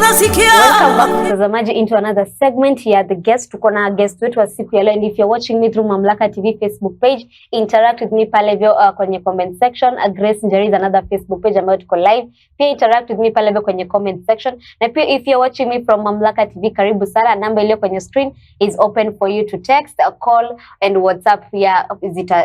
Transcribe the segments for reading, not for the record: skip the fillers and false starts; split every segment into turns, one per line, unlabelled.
Welcome back mtazamaji into another segment here. The guest, tuko na guest wetu wa siku ya leo, and if you're watching me through Mamlaka TV Facebook page, interact with me pale hivyo kwenye comment section. Grace Njeri is another Facebook page ambayo tuko live. Pia interact with me pale hivyo kwenye comment section. Na pia if you're watching me from Mamlaka TV, karibu sana. Namba iliyo kwenye screen is open for you to text, call and WhatsApp. Pia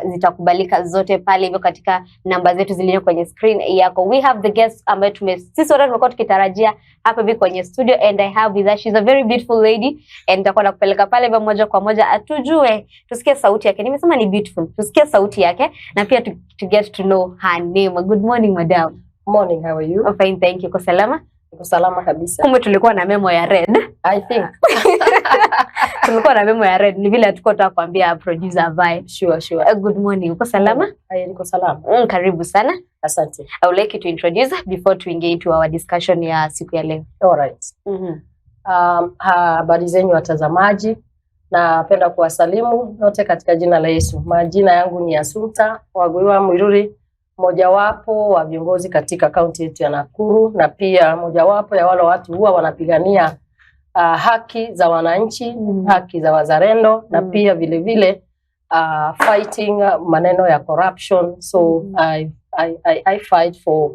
zitakubalika zote pale hivyo katika namba zetu zilizo kwenye screen yako. We have the guest ambayo sisi wote tumekuwa tukitarajia hapa hivi kwenye studio, and I have with her, she's a very beautiful lady, and nitakuwa nakupeleka pale hivyo moja kwa moja atujue, tusikie sauti yake. Nimesema ni beautiful, tusikie sauti yake na pia to get to know her name. Good morning madam.
Morning, how are you?
I'm fine, thank you. Uko salama?
Uko salama kabisa.
Kumbe tulikuwa na memo ya red.
I think.
Tulikuwa na memo ya red, ni vile hatuko kuambia producer vibe.
Sure.
Good morning. Uko salama?
Niko salama.
Karibu sana.
Asante.
I would like you to introduce before to engage into our discussion ya siku ya leo.
All right. Habari zenyu watazamaji. Napenda kuwasalimu wote katika jina la Yesu. Majina yangu ni Assumpta Waguiwa Mwiruri, mojawapo wa viongozi katika kaunti yetu ya Nakuru, na pia mojawapo ya wale watu huwa wanapigania haki za wananchi, haki za wazalendo, na pia vile vile fighting maneno ya corruption. So I fight for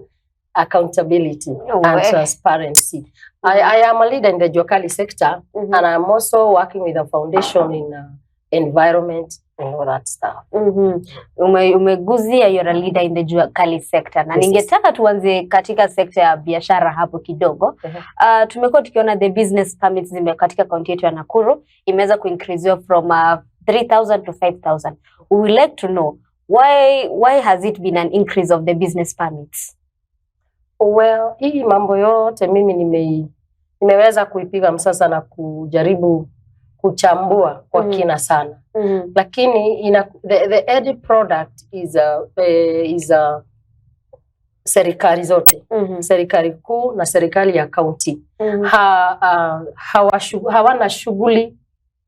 accountability and transparency. I am a leader in the Juakali sector, and I'm also working with a foundation in environment and all that stuff.
Umeguzia you're a leader in the Juakali sector, na ningetaka tuanze katika sekta ya biashara hapo kidogo. Tumekuwa tukiona the business permits katika kaunti yetu ya Nakuru imeweza kuincrease from 3,000 to 5,000. We would like to know why has it been an increase of the business permits?
Well, hii mambo yote mimi nimeweza kuipiga msasa na kujaribu kuchambua kwa kina sana. Lakini the end product is a serikali zote. Serikali kuu na serikali ya kaunti. Hawana shughuli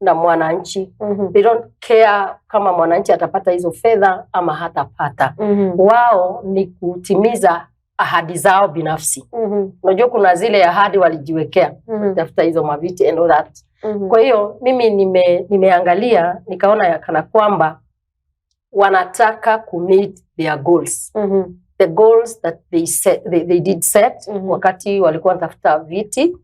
na mwananchi. They don't care kama mwananchi atapata hizo fedha ama hatapata. Wao ni kutimiza ahadi zao binafsi. Unajua kuna zile ahadi walijiwekea, tafuta hizo maviti and all that. Kwa hiyo mimi nimeangalia nikaona ya kana kwamba wanataka ku meet their goals. The goals that they did set wakati walikuwa wanatafuta viti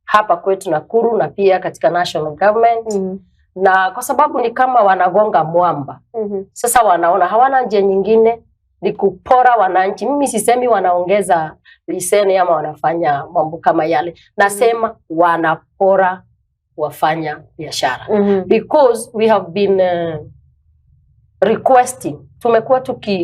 hapa kwetu Nakuru na pia katika national government. Na kwa sababu ni kama wanagonga mwamba. Sasa wanaona hawana njia nyingine ni kupora wananchi. Mimi sisemi wanaongeza liseni ama wanafanya mambo kama yale. Nasema wanapora wafanya biashara. Because we have been requesting, tumekuwa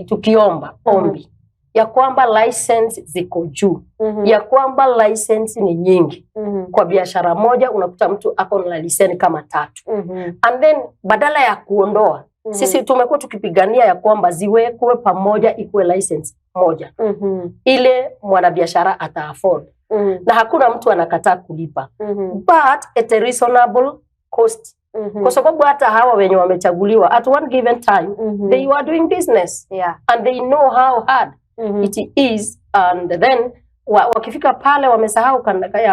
tukiomba ombi ya kwamba license ziko juu, ya kwamba license ni nyingi. Kwa biashara moja unakuta mtu ako na liseni kama 3. And then badala ya kuondoa, sisi tumekuwa tukipigania ya kwamba ziwekwe pamoja ikuwe license moja. Ile mwanabiashara ata afford. Na hakuna mtu anakataa kulipa. But at a reasonable cost. Kwa sababu hata hawa wenye wamechaguliwa at one given time, they were doing business. And they know how hard it is, and then wakifika pale wamesahau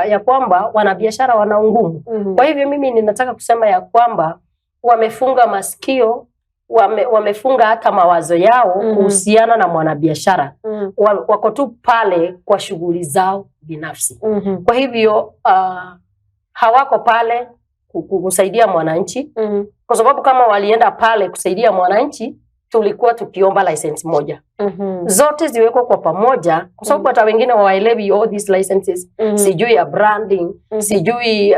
ya kwamba wanabiashara wana ngumu. Kwa hivyo mimi ninataka kusema ya kwamba wamefunga masikio, wamefunga hata mawazo yao kuhusiana na mwanabiashara. Wako tu pale kwa shughuli zao binafsi. Kwa hivyo hawako pale kusaidia mwananchi. Kwa sababu kama walienda pale kusaidia mwananchi, tulikuwa tukiomba license moja. Zote ziwekwa kwa pamoja, kwa sababu hata wengine waelewi all these licenses. Sijui ya branding, sijui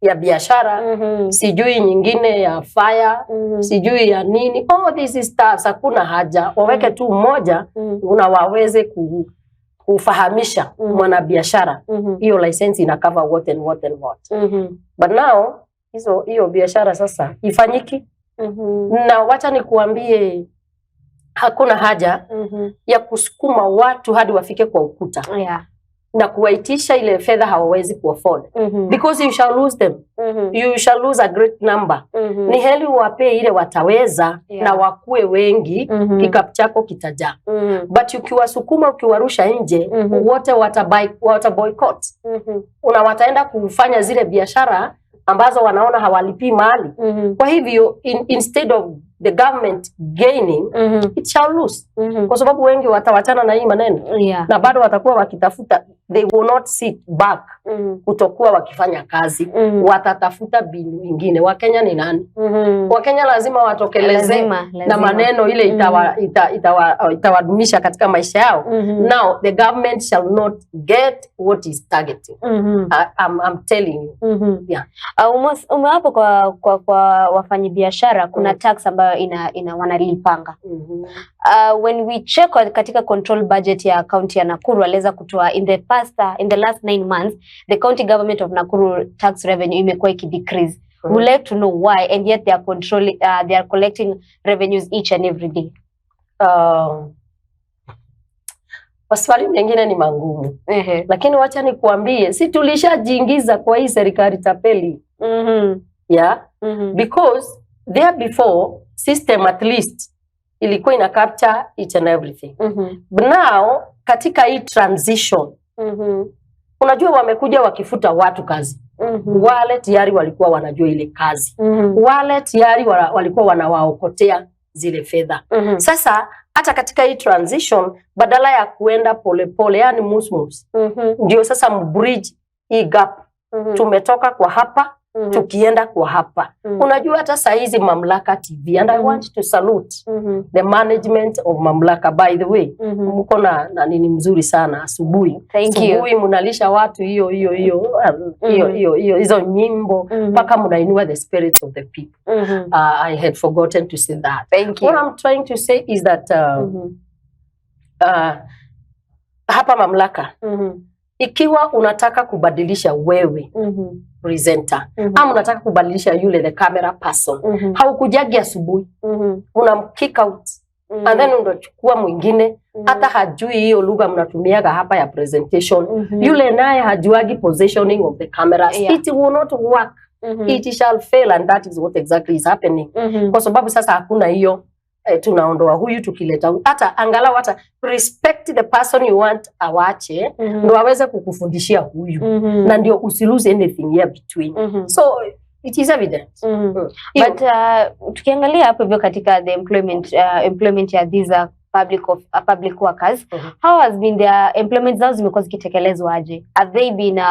ya biashara, sijui nyingine ya fire, sijui ya nini. All these stuff hakuna haja. Waweke tu moja una waweze kufahamisha mwanabiashara. Hiyo license ina cover what and what and what. But now hiyo biashara sasa ifanyiki. Na wacha nikuambie hakuna haja ya kusukuma watu hadi wafike kwa ukuta. na kuwaitisha ile fedha hawawezi kuafford because you shall lose them. You shall lose a great number. Ni heli uwape ile wataweza na wakue wengi, kikapu chako kitajaa. But ukiwasukuma, ukiwarusha nje, wote wata boycott. Wataenda kufanya zile biashara ambazo wanaona hawalipi mali. Kwa hivyo instead of the government gaining, it shall lose. Kwa sababu wengi watawachana na hii maneno. Na bado watakuwa wakitafuta, they will not sit back kutokuwa wakifanya kazi. Watatafuta mbinu nyingine. Wakenya ni nani? Wakenya lazima watokeleze na maneno ile itawadumisha katika maisha yao. Now the government shall not get what is targeting. I'm telling you.
Umewapo kwa wafanyabiashara kuna tax ambayo wanalipanga. When we check katika control budget ya county ya Nakuru, waliweza kutoa in the last 9 months the county government of Nakuru tax revenue imekuwa ikidecrease. We would like to know why, and yet they are collecting revenues each and every day. Maswali mengine ni magumu. Lakini wacha nikuambie, si tulishajiingiza kwa hii serikali tapeli. Because there before system at least ilikuwa ina capture each and everything. But now katika hii transition, unajua wamekuja wakifuta watu kazi. Wale tayari walikuwa wanajua ile kazi. Wale tayari walikuwa wanawaokotea zile fedha. Sasa hata katika hii transition, badala ya kuenda polepole, yani musmus, ndio sasa mbridge hii gap. Tumetoka kwa hapa, tukienda kwa hapa. Unajua hata saa hizi Mamlaka TV, and I want to salute the management of Mamlaka, by the way. Mko na nini mzuri sana asubuhi. Asubuhi mnalisha watu hizo nyimbo mpaka mnainua the spirits of the people. I had forgotten to say that. What I'm trying to say is that hapa Mamlaka, ikiwa unataka kubadilisha wewe presenter, ama unataka kubadilisha yule the camera person, haukujagi asubuhi, unamkick out, and then unachukua mwingine hata hajui hiyo lugha mnatumiaga hapa ya presentation. Yule naye hajuagi positioning of the cameras. It will not work. It shall fail, and that is what exactly is happening. Kwa sababu sasa hakuna hiyo tunaondoa huyu tukileta hata angalau hata respect the person you want awache ndo aweze kukufundishia huyu na ndio usilose anything here between. So it is evident. But tukiangalia hapo hivyo katika the employment ya these public workers, how has been their employment zao zimekuwa zikitekelezwa aje? Have they been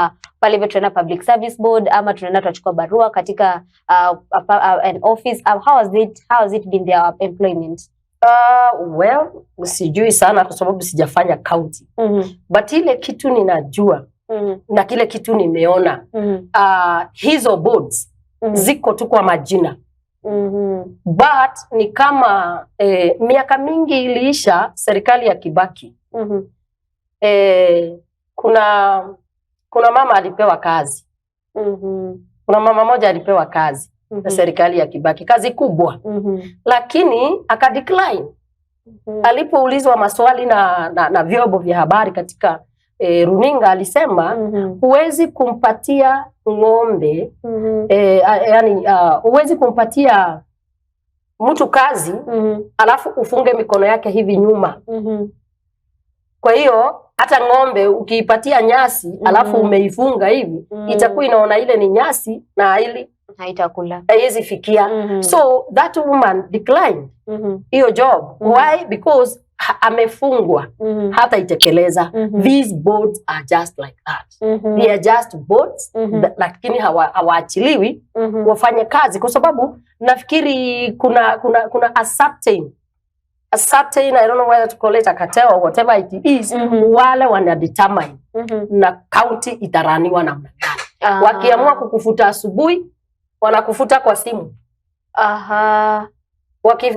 pale hivyo tunaenda public service board ama tunaenda tutachukua barua katika an office? How has it been their employment?
Well, sijui sana kwa sababu sijafanya county. But ile kitu ninajua na kile kitu nimeona, hizo boards ziko tu kwa majina. But ni kama miaka mingi iliisha serikali ya Kibaki. Kuna mama alipewa kazi. Kuna mama moja alipewa kazi na serikali ya Kibaki, kazi kubwa. Lakini akadecline. Alipoulizwa maswali na vyombo vya habari katika runinga, alisema huwezi kumpatia ng'ombe, yani huwezi kumpatia mtu kazi alafu ufunge mikono yake hivi nyuma. Kwa hiyo hata ng'ombe ukiipatia nyasi alafu umeifunga hivi, itakuwa inaona ile ni nyasi na ili
haitakula,
haiwezi fikia. So that woman declined hiyo job. Why? Because amefungwa, hata itekeleza. These boards are just like that. They are just boards, lakini hawaachiliwi wafanye kazi, kwa sababu nafikiri kuna a certain, I don't know whether to call it a cartel or whatever it is, wale wana determine na county itaraniwa namna gani. Wakiamua kukufuta asubuhi, wanakufuta kwa simu.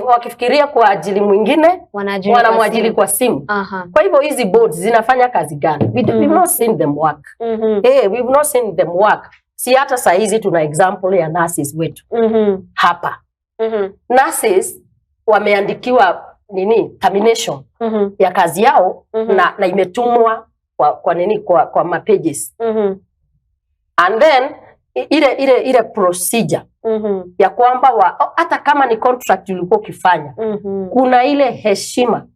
Wakifikiria kwa ajili mwingine, wanamwajili kwa simu. Kwa hivyo hizi boards zinafanya kazi gani? We've not seen them work. We've not seen them work. Si hata saa hizi tuna example ya nurses wetu hapa. Nurses wameandikiwa termination ya kazi yao na imetumwa kwa nini kwa mapages. And then ile procedure ya kwamba hata kama ni contract ulikuwa ukifanya kuna ile heshima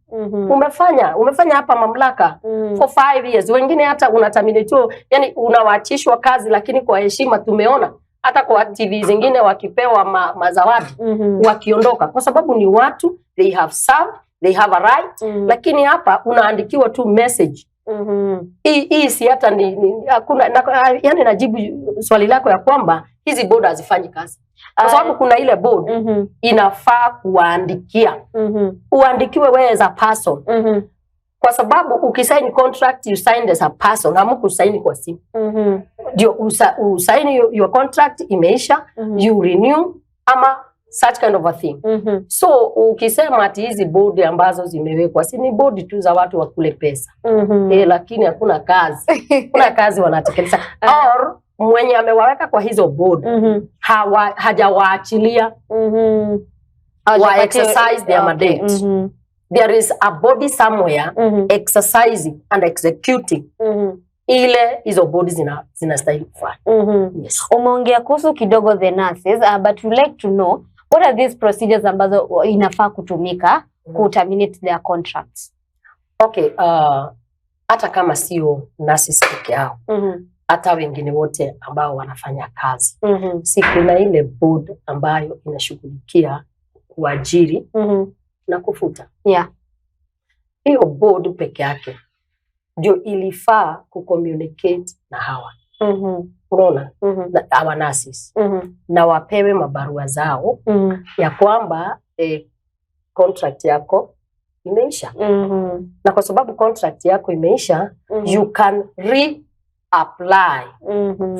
umefanya hapa mamlaka for 5 years, wengine hata unaterminate, yani unawaachishwa kazi, lakini kwa heshima. Tumeona hata kwa TV zingine wakipewa mazawadi wakiondoka, kwa sababu ni watu, they have served, they have a right. Lakini hapa unaandikiwa tu message. Hii si hata ni hakuna, yani najibu swali lako ya kwamba hizi board hazifanyi kazi, kwa sababu kuna ile board inafaa kuwaandikia, uandikiwe wewe as a person, kwa sababu ukisign contract you signed as a person, hamukusaini kwa simu. Ndio usign your contract, imeisha, you renew ama such kind of a thing. So ukisema ati hizi board ambazo zimewekwa si ni board tu za watu wa kule pesa, lakini hakuna kazi, kuna kazi wanatekeleza, or mwenye amewaweka kwa hizo board hajawaachilia wa exercise their mandate. There is a body somewhere exercising and executing ile hizo bodi zinastahili kufanya. Yes.
Umeongea kuhusu kidogo the nurses, but we like to know what are these procedures ambazo inafaa kutumika ku terminate their contracts?
Okay, hata kama sio nurses peke yao, hata wengine wote ambao wanafanya kazi, si kuna ile board ambayo inashughulikia kuajiri na kufuta. Hiyo board peke yake ndio ilifaa kucommunicate na hawa. Unaona? Na our nurses. Na wapewe mabarua zao ya kwamba contract yako imeisha. Na kwa sababu contract yako imeisha, you can re-apply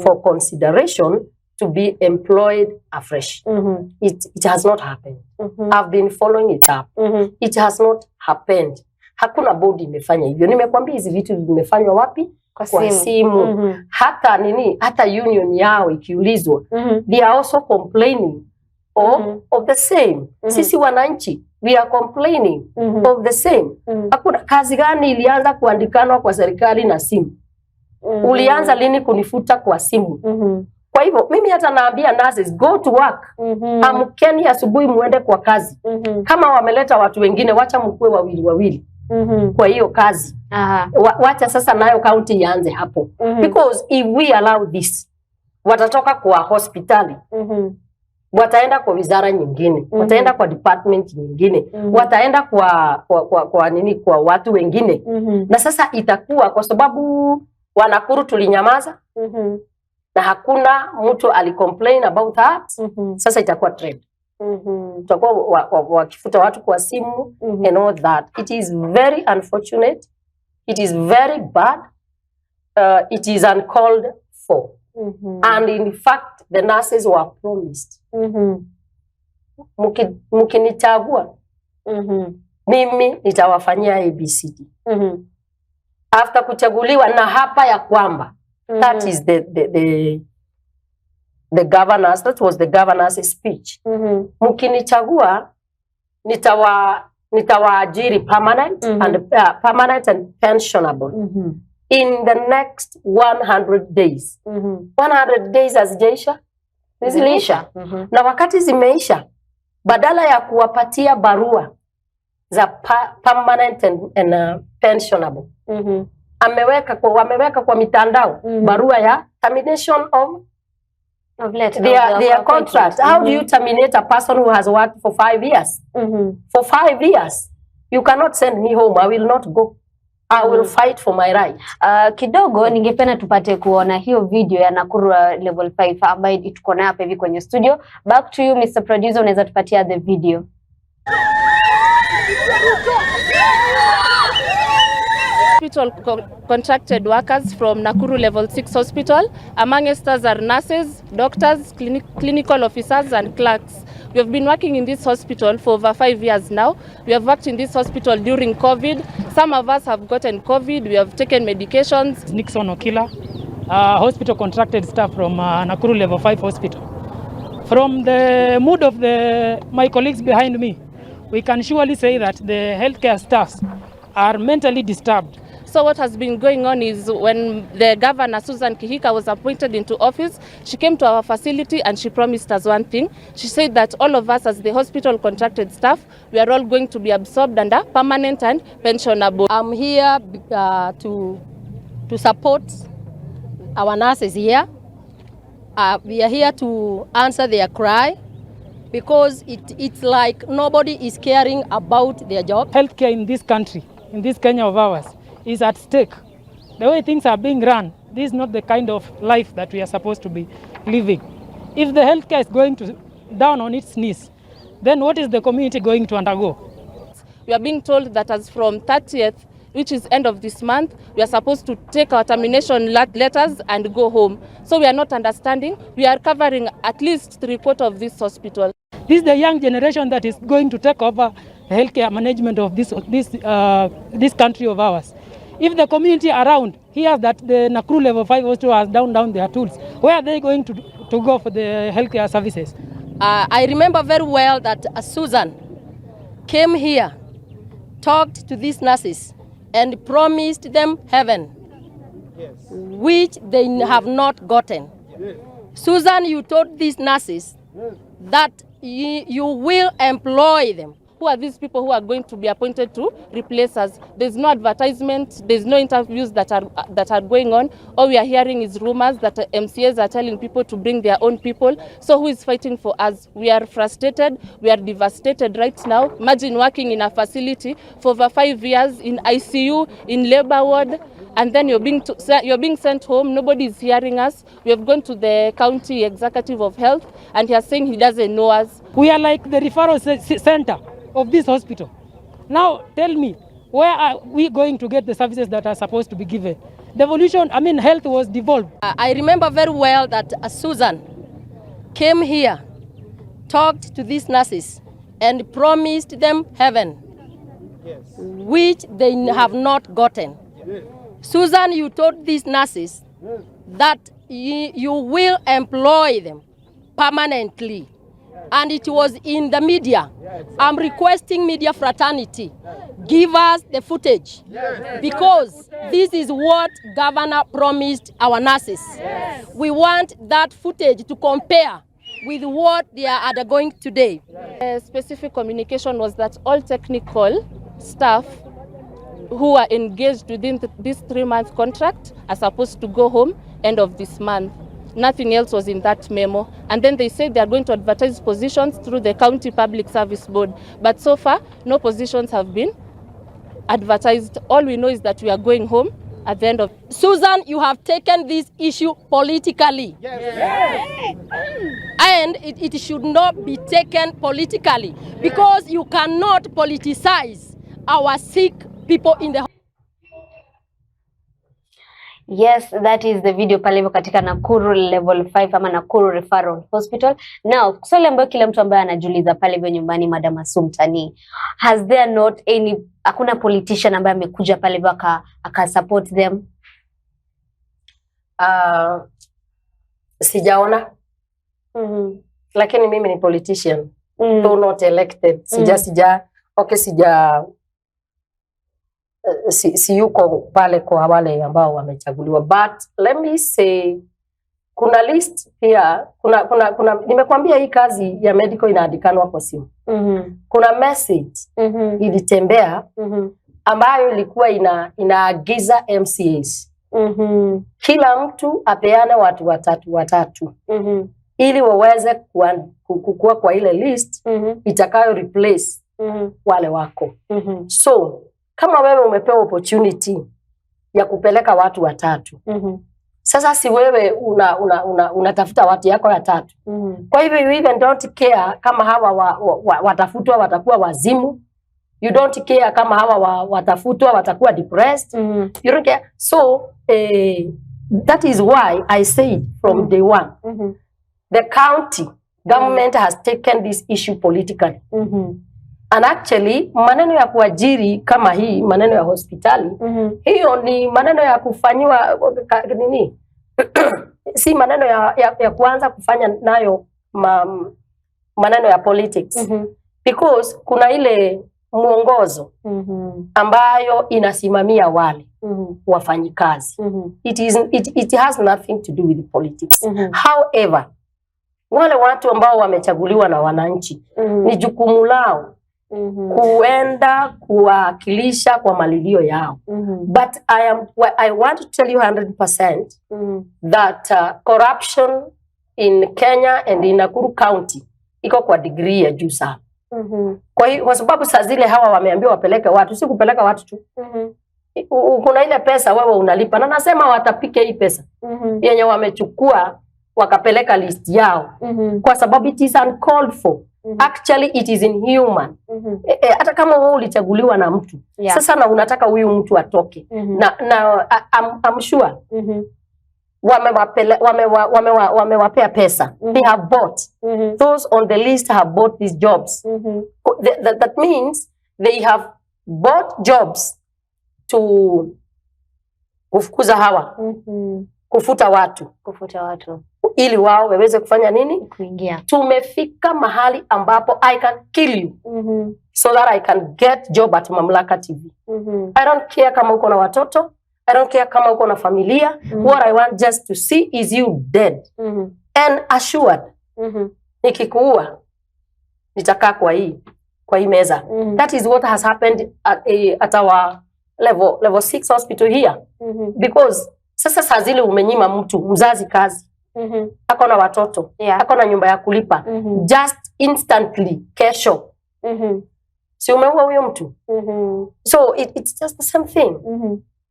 for consideration to be employed afresh. It has not happened. I've been following it up. It has not happened. Hakuna bodi imefanya hivyo. Nimekwambia hizi vitu vimefanywa wapi? Kwa simu. Hata hata union yao ikiulizwa, they are also complaining of the same. Sisi wananchi, we are complaining of the same. Hakuna kazi gani ilianza kuandikanwa kwa serikali na simu? Ulianza lini kunifuta kwa simu? Kwa hivyo mimi hata naambia nurses, go to work. Amkeni asubuhi muende kwa kazi. Kama wameleta watu wengine, wacha mkue wawili. Kwa hiyo kazi. Wacha sasa nayo county ianze hapo. Because if we allow this, watatoka kwa hospitali, wataenda kwa wizara nyingine, wataenda kwa department nyingine, wataenda kwa watu wengine. Na sasa itakuwa, kwa sababu Wanakuru tulinyamaza, na hakuna mtu alicomplain about that, sasa itakuwa trend. Tutakuwa wakifuta watu kwa simu and all that. It is very unfortunate. It is very bad. It is uncalled for. And in fact, the nurses were promised. Mkinichagua, mimi nitawafanyia ABCD. After kuchaguliwa na hapa ya kwamba, that is the governors, that was the governor's speech. Mkinichagua, nitawaajiri permanent and pensionable in the next 100 days. 100 days hazijaisha, zilisha. Na wakati zimeisha, badala ya kuwapatia barua za permanent and pensionable, wameweka kwa mitandao barua ya termination of their contract. How do you terminate a person who has worked for 5 years? For 5 years, you cannot send me home. I will not go. I will fight for my right.
Kidogo ningependa tupate kuona hiyo video ya Nakuru level 5 ambayo tuko nayo hapa hivi kwenye studio. Back to you Mr. Producer, unaweza tupatia the video.
Hospital contracted workers from Nakuru Level 6 Hospital. Among us are nurses, doctors, clinical officers and clerks. We have been working in this hospital for over 5 years now. We have worked in this hospital during COVID. Some of us have gotten COVID. We have taken medications.
Nixon Okila, hospital contracted staff from Nakuru Level 5 Hospital. From the mood of my colleagues behind me, we can surely say that the healthcare staffs are mentally disturbed.
So what has been going on is when the governor, Susan Kihika, was appointed into office, she came to our facility and she promised us one thing. She said that all of us as the hospital contracted staff, we are all going to be absorbed under permanent and pensionable.
I'm here to support our nurses here. We are here to answer their cry because it's like nobody is caring about their job.
Healthcare in this country, in this Kenya of ours, is at stake. The way things are being run, this is not the kind of life that we are supposed to be living. If the healthcare is going to down on its knees, then what is the community going to undergo?
We are being told that as from 30th, which is end of this month, we are supposed to take our termination letters and go home. So we are not understanding. We are covering at least 3/4 of this hospital.
This is the young generation that is going to take over the healthcare management of this country of ours. If the community around hears that the Nakuru Level 5 hospital has down their tools, where are they going to go for the healthcare services?
I remember very well that Susan came here, talked to these nurses, and promised them heaven, which they have not gotten. Susan, you told these nurses that you will employ them.
Who are these people who are going to be appointed to replace us? There's no advertisement, there's no interviews that are going on. All we are hearing is rumors that MCAs are telling people to bring their own people. So who is fighting for us? We are frustrated, we are devastated right now. Imagine working in a facility for over 5 years in ICU, in labor ward, and then you're being sent home. Nobody is hearing us. We have gone to the county executive of health and he is saying he doesn't know us.
We are like the referral center of this hospital. Now tell me, where are we going to get the services that are supposed to be given? Health was devolved.
I remember very well that Susan came here, talked to these nurses, and promised them heaven, which they have not gotten. Susan, you told these nurses that you will employ them permanently. And it was in the media. I'm requesting media fraternity, give us the footage, because this is what Governor promised our nurses. We want that footage to compare with what they are undergoing today.
The specific communication was that all technical staff who are engaged within this 3-month contract are supposed to go home end of this month. Nothing else was in that memo. And then they said they are going to advertise positions through the County Public Service Board. But so far, no positions have been advertised. All we know is that we are going home at the end of...
Susan, you have taken this issue politically. Yes. And it should not be taken politically, because you cannot politicize our sick people in the...
Yes, that is the video pale hivyo katika Nakuru Level 5 ama Nakuru Referral Hospital. Now, swali ambayo kila mtu ambaye anajiuliza pale hivyo nyumbani, Madam Assumpta, has there not any, hakuna politician ambaye amekuja pale hivyo aka support them?
Sijaona. Lakini mimi ni politician. Though not elected. Si yuko pale kwa wale ambao wamechaguliwa, but let me say kuna list pia, kuna nimekwambia hii kazi ya medical inaandikanwa kwa simu. Kuna message ilitembea ambayo ilikuwa inaagiza MCAs kila mtu apeane watu watatu ili waweze kukua kwa ile list itakayo replace wale wako. So kama wewe umepewa opportunity ya kupeleka watu watatu, sasa si wewe unatafuta watu yako watatu. Kwa hivyo you even don't care kama hawa watafutwa watakuwa wazimu. You don't care kama hawa watafutwa watakuwa depressed. You don't care. So that is why I said from day one, the county government has taken this issue politically. And actually, maneno ya kuajiri kama hii, maneno ya hospitali, hiyo ni maneno ya kufanyiwa nini? Si maneno ya kuanza kufanya nayo maneno ya politics. Because kuna ile muongozo ambayo inasimamia wale. wafanyikazi. It has nothing to do with politics. However, wale watu ambao wamechaguliwa na wananchi ni jukumu lao kuenda kuwakilisha kwa malilio yao. But I want to tell you 100% that corruption in Kenya and in Nakuru County iko kwa degree ya juu sana. Kwa sababu saa zile hawa wameambiwa wapeleke watu, si kupeleka watu tu. Kuna ile pesa wewe unalipa, na nasema watapike hii pesa yenye wamechukua wakapeleka list yao, kwa sababu it is uncalled for. Actually it is inhuman. Hata kama wewe ulichaguliwa na mtu sasa na unataka huyu mtu atoke, na I'm sure wamewapea pesa. They have bought. Those on the list have bought these jobs. That means they have bought jobs to kufukuza hawa, kufuta watu ili wao waweze kufanya nini?
Kuingia.
Tumefika mahali ambapo I can kill you so that I can get job at Mamlaka TV. I don't care kama uko na watoto, I don't care kama uko na familia. What I want just to see is you dead and assured. Nikikuua nitakaa kwa hii meza. That is what has happened at our level 6 hospital here. Because sasa saa zile umenyima mtu mzazi kazi, ako na watoto, ako na nyumba ya kulipa, just instantly kesho si umeua huyo mtu. So it's just the same thing.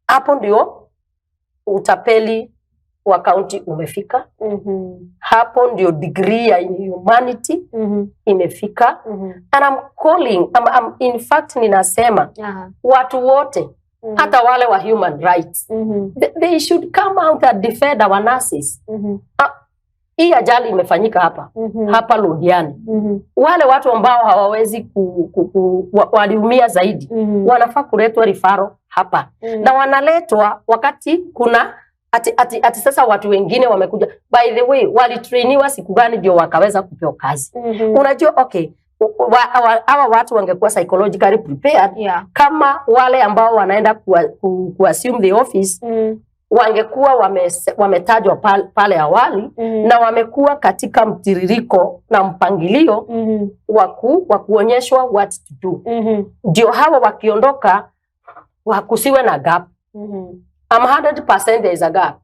Hapo ndio utapeli wa county umefika. Hapo ndio degree ya inhumanity imefika. And I'm calling, in fact ninasema watu wote, hata wale wa human rights, they should come out and defend our nurses. Hii ajali imefanyika hapa Londiani. Wale watu ambao hawawezi waliumia zaidi wanafaa kuletwa rifaro hapa, na wanaletwa wakati kuna ati sasa watu wengine wamekuja. By the way, walitrainiwa siku gani ndio wakaweza kupewa kazi? Unajua, okay, hawa watu wangekuwa psychologically prepared kama wale ambao wanaenda assume the office wangekuwa wametajwa pale awali na wamekuwa katika mtiririko na mpangilio wa kuonyeshwa what to do. Ndio hawa wakiondoka wakusiwe na gap. 100% there is a gap.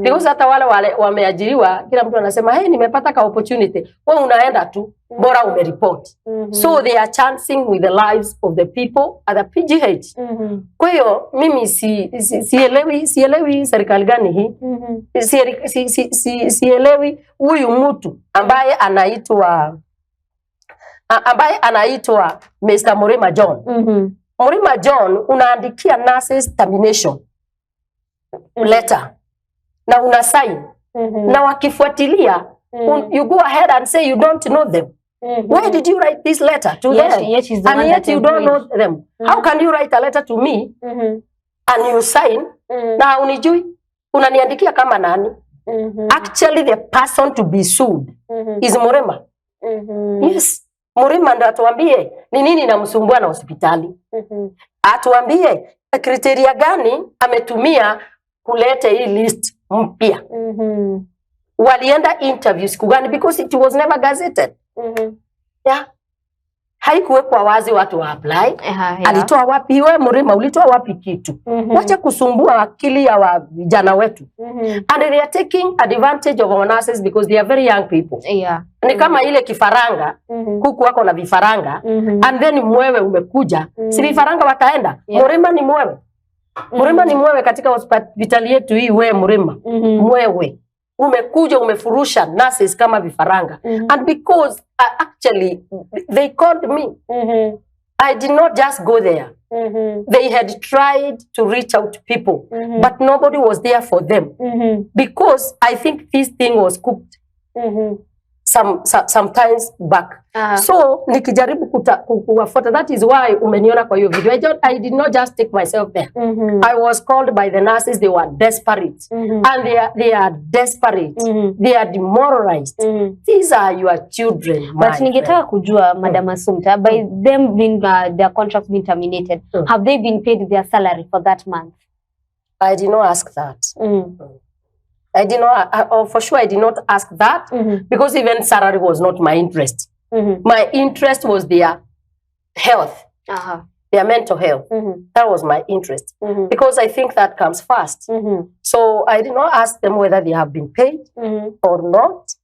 Because hata wale wameajiriwa, kila mtu anasema hey, nimepata ka opportunity. Wewe unaenda tu, bora umereport. So they are chancing with the lives of the people at the PGH. Kwa hiyo mimi sielewi serikali gani hii. Sielewi huyu mtu ambaye anaitwa Mr. Murima John. Murima John unaandikia nurses termination letter na una sign na wakifuatilia you go ahead and say you don't know them. Why did you write this letter to them? And yet you don't know them. How can you write a letter to me and you sign na unijui? Unaniandikia kama nani? Actually the person to be sued is Murima. Yes, Murima ndo atuambie ni nini inamsumbua na hospitali. Atuambie kriteria gani ametumia kuleta hii list mpya. Walienda interview siku gani? Because it was never gazetted. Haikuwekwa wazi watu wa apply. Alitoa wapi? Wewe Murima ulitoa wapi kitu? Wacha kusumbua akili ya vijana wetu. And they are taking advantage of our nurses because they are very young people. Ni kama ile kifaranga, kuku wako na vifaranga, and then mwewe umekuja, si vifaranga wataenda. Murima ni mwewe. Murima ni mwewe katika hospitali yetu hii. Wewe Murima mwewe umekuja umefurusha nurses kama vifaranga. And because actually they called me, I did not just go there. They had tried to reach out to people, but nobody was there for them. Because I think this thing was cooked sometimes back. So nikijaribu kuwafuata, that is why umeniona kwa hiyo video. I did not just take myself there. I was called by the nurses. They were desperate. And they are desperate. They are demoralized. These are your children.
But ningetaka kujua, Madam Assumpta, by them being their contracts being terminated, have they been paid their salary for that month?
I did not ask that. I did not, or for sure I did not ask that because even salary was not my interest. My interest was their health, their mental health. That was my interest because I think that comes first. So I did not ask them whether they have been paid or not.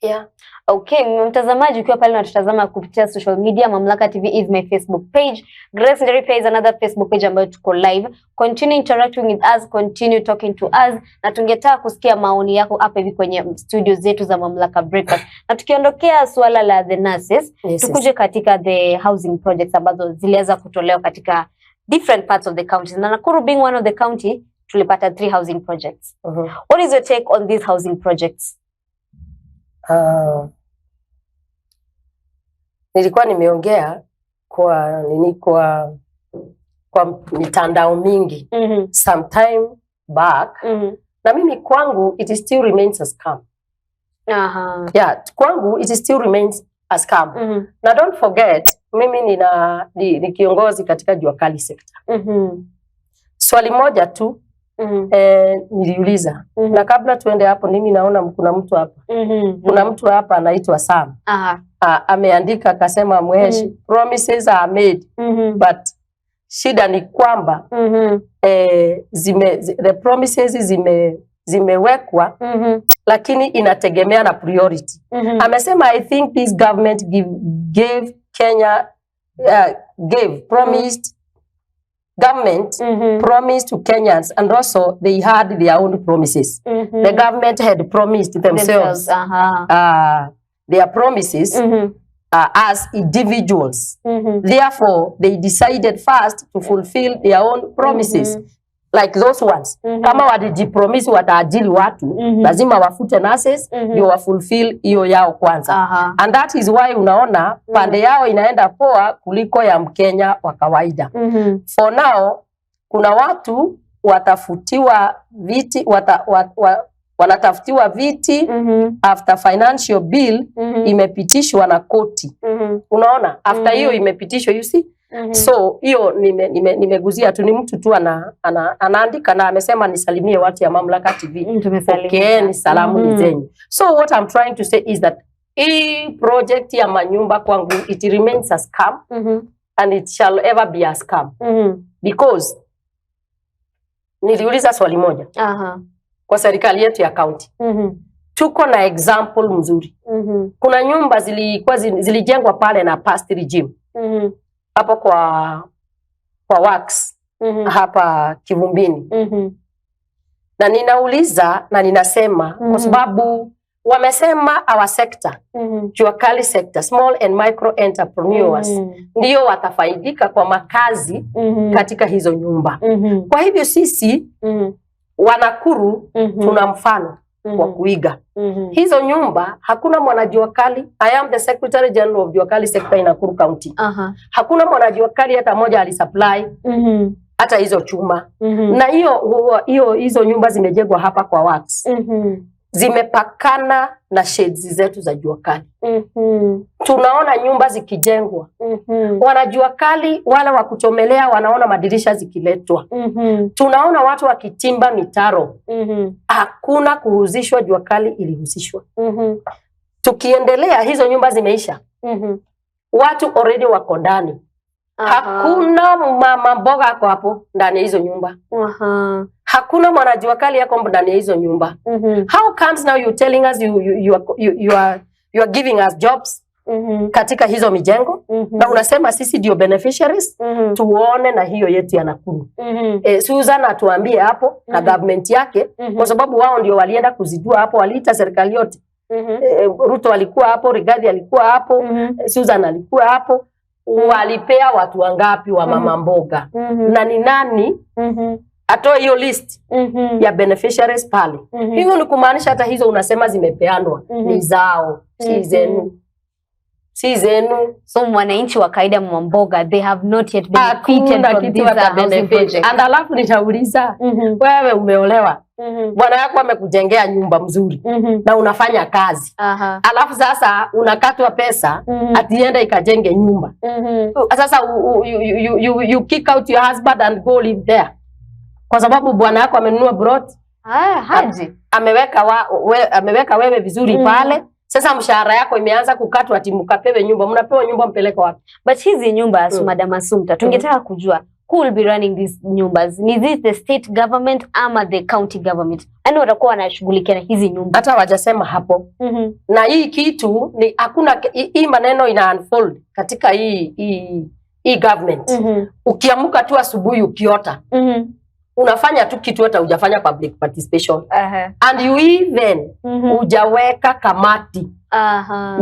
Yeah.
Okay, mtazamaji ukiwa pale unatutazama kupitia social media, Mamlaka TV is my Facebook page. Grace Njeri page is another Facebook page ambayo tuko live. Continue interacting with us, continue talking to us. Na tungetaka kusikia maoni yako hapa hivi kwenye studio zetu za Mamlaka Breakfast. Na tukiondokea swala la the nurses, tukuje katika the housing projects ambazo ziliweza kutolewa katika different parts of the county. Na Nakuru being one of the county, tulipata 3 housing projects. What is your take on these housing projects?
Nilikuwa nimeongea kwa mitandao mingi sometime back na mimi kwangu it still remains a scam. Yeah, kwangu it still remains a scam. Na don't forget mimi ni kiongozi katika jua kali sector. Swali moja tu niliuliza na kabla tuende hapo, mimi naona kuna mtu hapa kuna mtu hapa anaitwa Sam. Ameandika akasema mweshi promises are made but shida ni kwamba the promises zimewekwa lakini inategemea na priority. Amesema I think this government gave Kenya promised government promised to Kenyans, and also they had their own promises. The government had promised themselves their promises as individuals. Therefore, they decided first to fulfill their own promises. Like those ones. Kama walijipromise wataajili watu, lazima wafute nurses, ndio wafulfill hiyo yao kwanza. And that is why unaona pande yao inaenda poa kuliko ya Mkenya wa kawaida. For now, kuna watu watafutiwa viti, wanatafutiwa viti after financial bill imepitishwa na koti. Unaona? After hiyo imepitishwa, you see? So hiyo nimeguzia tu, ni mtu tu anaandika na amesema nisalimie watu ya Mamlaka TV. Okay, ni salamu zenyu. So what I'm trying to say is that hii project ya manyumba kwangu it remains a scam and it shall ever be a scam because niliuliza swali moja kwa serikali yetu ya county. Tuko na example mzuri. Kuna nyumba zilijengwa pale na past regime. Hapo kwa works hapa Kivumbini. Na ninauliza na ninasema kwa sababu wamesema our sector, jua kali sector, small and micro entrepreneurs ndio watafaidika kwa makazi katika hizo nyumba. Kwa hivyo sisi Wanakuru tuna mfano wa kuiga. Hizo nyumba hakuna mwanajua kali. I am the Secretary General of Jua Kali sector in Nakuru County. Hakuna mwanajua kali hata moja alisupply hata hizo chuma. Na hizo nyumba zimejengwa hapa kwa works. Zimepakana na shades zetu za jua kali. Tunaona nyumba zikijengwa. Wanajua kali wale wa kuchomelea wanaona madirisha zikiletwa. Tunaona watu wakitimba mitaro. Hakuna kuhuzishwa, jua kali ilihuzishwa. Tukiendelea hizo nyumba zimeisha. Watu already wako ndani. Hakuna mama mboga yako hapo ndani hizo nyumba. Hakuna mwanajua kali yako ndani hizo nyumba. How comes now you telling us you are giving us jobs katika hizo mijengo na unasema sisi ndio beneficiaries? Tuone na hiyo yetu ya Nakuru. Susan atuambie hapo na government yake kwa sababu wao ndio walienda kuzidua hapo, waliita serikali yote. Ruto alikuwa hapo, Rigathi alikuwa hapo, Susan alikuwa hapo. Walipea watu wangapi wa mama mboga? Na ni nani atoe hiyo list ya beneficiaries pale? Hivyo ni kumaanisha hata hizo unasema zimepeanwa ni zao, si zenu.
So mwananchi wa kawaida mama mboga, they have not yet benefited from these housing projects.
And alafu nitauliza, wewe umeolewa, bwana yako amekujengea nyumba mzuri na unafanya kazi. Alafu sasa unakatwa pesa atienda ikajenge nyumba. Sasa you kick out your husband and go live there. kwa sababu bwana yako amenunua plot.
Haji.
Ameweka wewe vizuri pale. Sasa mshahara yako imeanza kukatwa ati mkapewe nyumba. Mnapewa nyumba mpeleke wapi?
But hizi nyumba Madam Assumpta, tungetaka kujua who will be running these nyumbas? Is this the state government ama the county government? Yaani watakuwa wanashughulikia na hizi nyumba.
Hata wajasema hapo. Na hii kitu ni hakuna hii maneno ina unfold katika hii government. Ukiamuka tu asubuhi ukiota. Unafanya tu kitu hata hujafanya public participation. And you even hujaweka kamati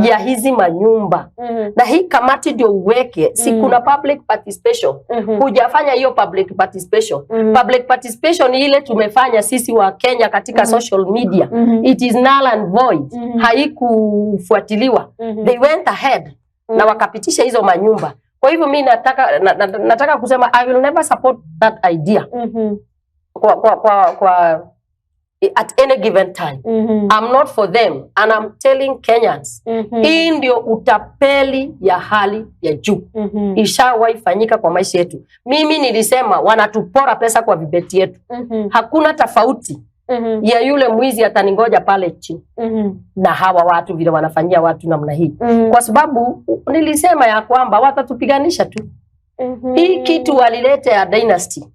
ya hizi manyumba. Na hii kamati ndio uweke, si kuna public participation. Hujafanya hiyo public participation. Public participation ile tumefanya sisi wa Kenya katika social media. It is null and void. Haikufuatiliwa. They went ahead na wakapitisha hizo manyumba. Kwa hivyo mimi nataka kusema I will never support that idea. At any given time. I'm not for them and I'm telling Kenyans. Hii ndio utapeli ya hali ya juu. Ishawahi fanyika kwa maisha yetu. Mimi nilisema wanatupora pesa kwa vibeti yetu. Hakuna tofauti ya yule mwizi ataningoja pale chini. Na hawa watu vile wanafanyia watu namna hii. Kwa sababu nilisema ya kwamba watatupiganisha tu. Hii kitu walilete ya dynasty.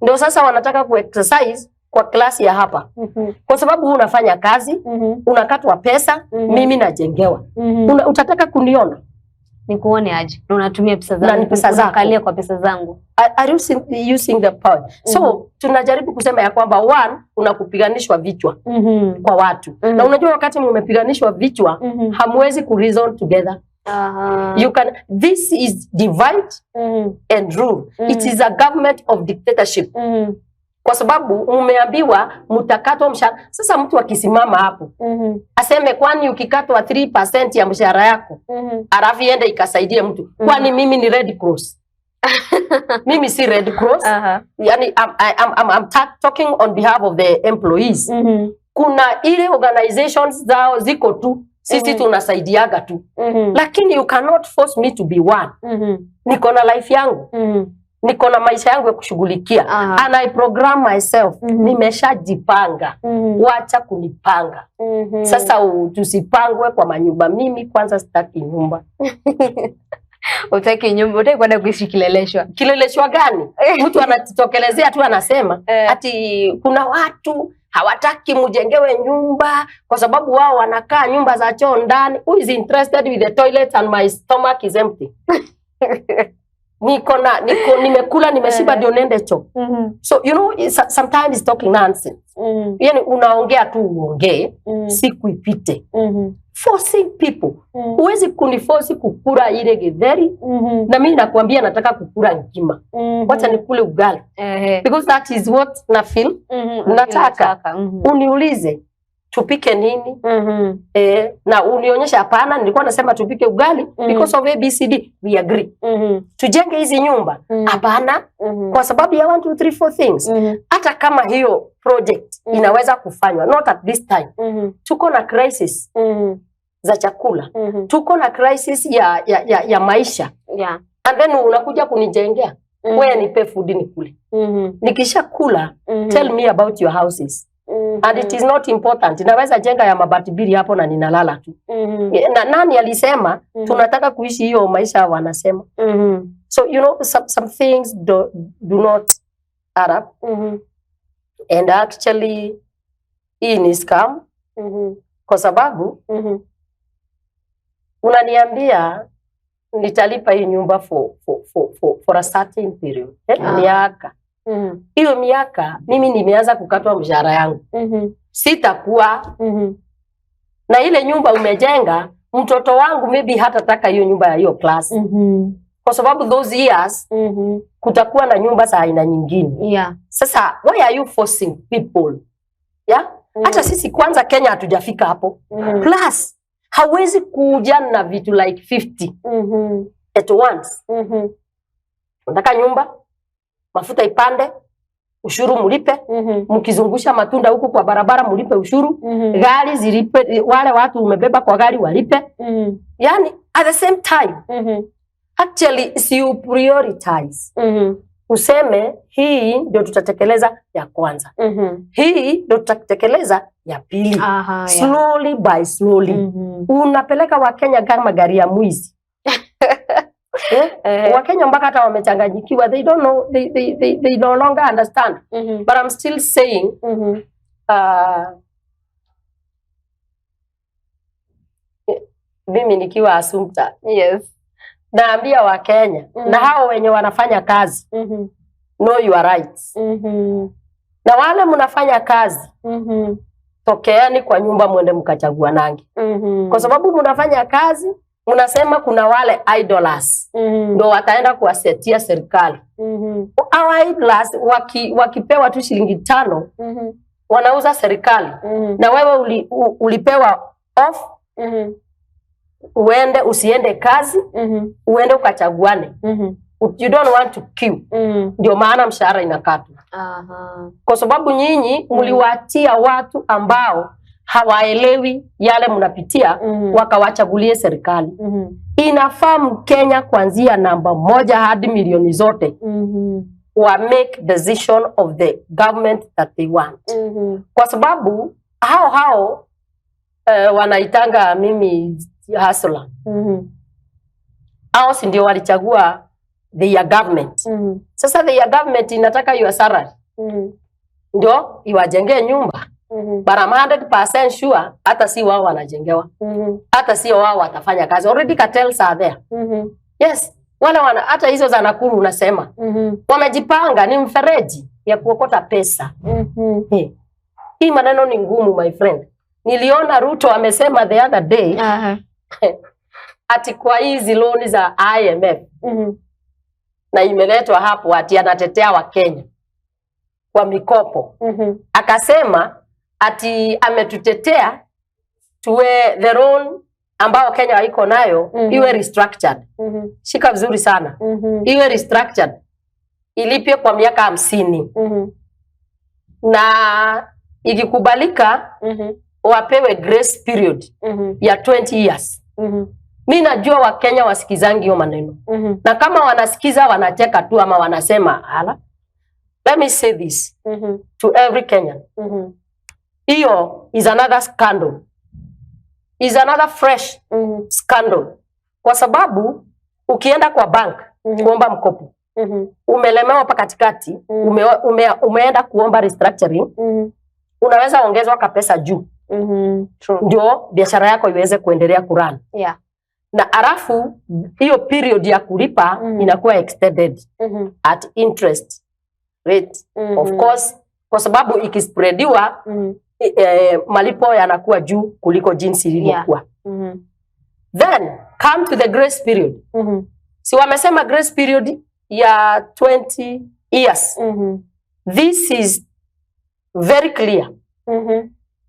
Ndio sasa wanataka ku-exercise kwa klasi ya hapa. Kwa sababu unafanya kazi, unakatwa pesa, mimi najengewa. Utataka kuniona?
Nikuone aje? Unatumia pesa zangu.
Na pesa zako.
Unakalia kwa pesa zangu.
Are you using the power? So, tunajaribu kusema ya kwamba one, unakupiganishwa vichwa kwa watu. Na unajua wakati mmepiganishwa vichwa, hamwezi ku-reason together. You can, this is divide and rule. It is a government of dictatorship. Kwa sababu umeambiwa mtakatwa mshahara. Sasa mtu akisimama hapo aseme kwani ukikatwa 3% ya mshahara yako alafu iende ikasaidie mtu. Kwani mimi ni Red Cross? Mimi si Red Cross. Yani I'm talking on behalf of the employees. Kuna ile organizations zao ziko tu. Sisi tunasaidiaga tu. Lakini you cannot force me to be one. Niko na life yangu. Niko na maisha yangu ya kushughulikia. And I program myself. Nimeshajipanga. Wacha kunipanga. Sasa tusipangwe kwa manyumba. Mimi kwanza sitaki nyumba.
Utaki nyumba, utaki kwenda kuishi kileleshwa.
Kileleshwa gani? Mtu anatokelezea tu anasema ati kuna watu hawataki mujengewe nyumba kwa sababu wao wanakaa nyumba za choo ndani. Who is interested with the toilet and my stomach is empty? Nimekula nimeshiba ndio nende choo. So you know sometimes talking nonsense. Yani unaongea tu uongee, siku ipite. Forcing people. Huwezi kuniforce kukula ile githeri na mimi nakwambia nataka kukula ngima. Wacha nikule ugali. Because that is what na feel nataka. Uniulize tupike nini? Na unionyesha hapana nilikuwa nasema tupike ugali because of ABCD. We agree. Tujenge hizi nyumba hapana kwa sababu ya 1 2 3 4 things. Hata kama hiyo project inaweza kufanywa, not at this time. Tuko na crisis za chakula. Tuko na crisis ya maisha. And then unakuja kunijengea. Wewe nipe food nikule. Nikisha kula, tell me about your houses. And it is not important. Inaweza jenga ya mabati bili hapo na ninalala tu. Na nani alisema tunataka kuishi hiyo maisha wanasema. So you know some things do not add up. And actually hii ni scam. Kwa sababu unaniambia nitalipa hii nyumba for a certain period. Miaka. Hiyo miaka mimi nimeanza kukatwa mshahara yangu. Sitakuwa na ile nyumba umejenga, mtoto wangu maybe hatataka hiyo nyumba ya hiyo class. Kwa sababu those years kutakuwa na nyumba za aina nyingine. Sasa why are you forcing people? Hata sisi kwanza Kenya hatujafika hapo. Plus hawezi kuja na vitu like 50 at once. Unataka nyumba, mafuta ipande, ushuru mulipe, mkizungusha matunda huku kwa barabara mulipe ushuru, gari zilipe, wale watu umebeba kwa gari walipe. Yani at the same time actually si you prioritize useme hii ndio tutatekeleza ya kwanza. Hii ndio tutatekeleza ya pili. Slowly by slowly. Unapeleka Wakenya kama gari ya mwizi. Wakenya mpaka hata wamechanganyikiwa. They don't know, they no longer understand. But I'm still saying mimi nikiwa Assumpta,
Yes.
naambia Wakenya na hao wenye wanafanya kazi, know your rights. Na wale mnafanya kazi, tokeani kwa nyumba mwende mkachagua nangi. Kwa sababu mnafanya kazi, mnasema kuna wale idlers ndio wataenda kuwasetia serikali. Hao idlers wakipewa tu shilingi 5 wanauza serikali. Na wewe ulipewa off, uende usiende kazi, uende ukachaguane. You don't want to queue. Ndio maana mshahara inakatwa. Kwa sababu nyinyi mliwaachia watu ambao hawaelewi yale mnapitia, wakawachagulie serikali. Inafaa Mkenya kuanzia namba 1 hadi milioni zote wa make decision of the government that they want. Kwa sababu hao wanaitanga mimi hustler. Hao si ndio walichagua their government. Sasa their government inataka your salary. Ndio iwajengee nyumba. But I'm 100% sure hata si wao wanajengewa. Hata si wao watafanya kazi. Already cartels are there. Yes. Wale hata hizo za Nakuru unasema. Wamejipanga, ni mfereji ya kuokota pesa. Hii maneno ni ngumu, my friend. Niliona Ruto amesema the other day ati kwa hizi loan za IMF na imeletwa hapo ati anatetea Wakenya kwa mikopo. Akasema ati ametutetea tuwe the loan ambao Kenya haiko nayo iwe restructured. Shika vizuri sana. Iwe restructured. Ilipie kwa miaka 50. Na ikikubalika wapewe grace period ya 20 years. Mimi najua Wakenya wasikizangi hiyo maneno. Na kama wanasikiza wanacheka tu ama wanasema hala. Let me say this to every Kenyan. Hiyo is another scandal. Is another fresh scandal. Kwa sababu ukienda kwa bank kuomba mkopo, umelemewa pa katikati, umeenda kuomba restructuring, unaweza ongezwa kapesa juu. Ndio biashara yako iweze kuendelea kurun. Na alafu hiyo period ya kulipa inakuwa extended at interest rate. Of course, kwa sababu ikispreadiwa malipo yanakuwa juu kuliko jinsi ilivyokuwa. Then come to the grace period. Si wamesema grace period ya 20 years. This is very clear